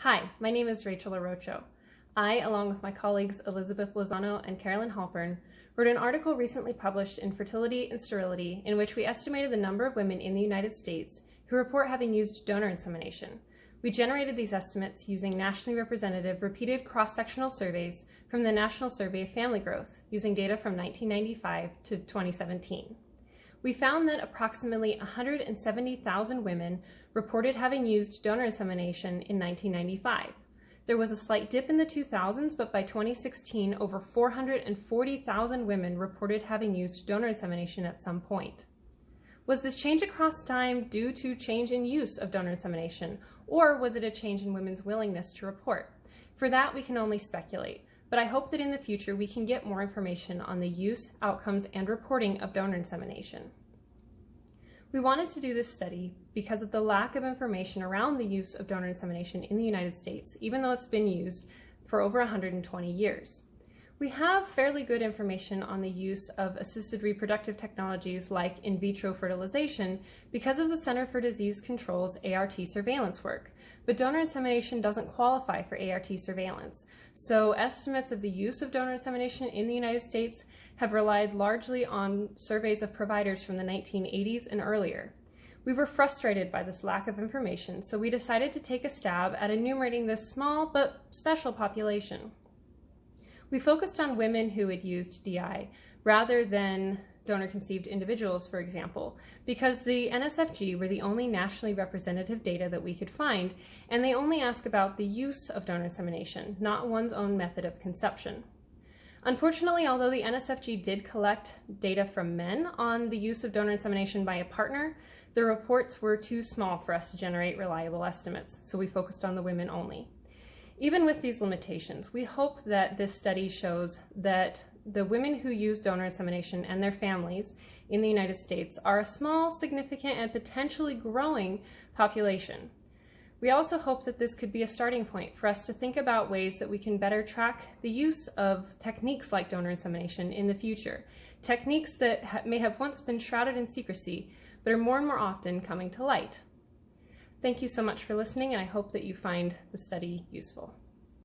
Hi, my name is Rachel Arocho. I, along with my colleagues Elizabeth Lozano and Carolyn Halpern, wrote an article recently published in Fertility and Sterility in which we estimated the number of women in the United States who report having used donor insemination. We generated these estimates using nationally representative repeated cross-sectional surveys from the National Survey of Family Growth, using data from 1995 to 2017. We found that approximately 170,000 women reported having used donor insemination in 1995. There was a slight dip in the 2000s, but by 2016, over 440,000 women reported having used donor insemination at some point. Was this change across time due to change in use of donor insemination, or was it a change in women's willingness to report? For that, we can only speculate, but I hope that in the future we can get more information on the use, outcomes, and reporting of donor insemination. We wanted to do this study because of the lack of information around the use of donor insemination in the United States, even though it's been used for over 120 years. We have fairly good information on the use of assisted reproductive technologies like in vitro fertilization because of the Center for Disease Control's ART surveillance work, but donor insemination doesn't qualify for ART surveillance, so estimates of the use of donor insemination in the United States have relied largely on surveys of providers from the 1980s and earlier. We were frustrated by this lack of information, so we decided to take a stab at enumerating this small but special population. We focused on women who had used DI rather than donor-conceived individuals, for example, because the NSFG were the only nationally representative data that we could find, and they only ask about the use of donor insemination, not one's own method of conception. Unfortunately, although the NSFG did collect data from men on the use of donor insemination by a partner, the reports were too small for us to generate reliable estimates, so we focused on the women only. Even with these limitations, we hope that this study shows that the women who use donor insemination and their families in the United States are a small, significant, and potentially growing population. We also hope that this could be a starting point for us to think about ways that we can better track the use of techniques like donor insemination in the future, techniques that may have once been shrouded in secrecy, but are more and more often coming to light. Thank you so much for listening, and I hope that you find the study useful.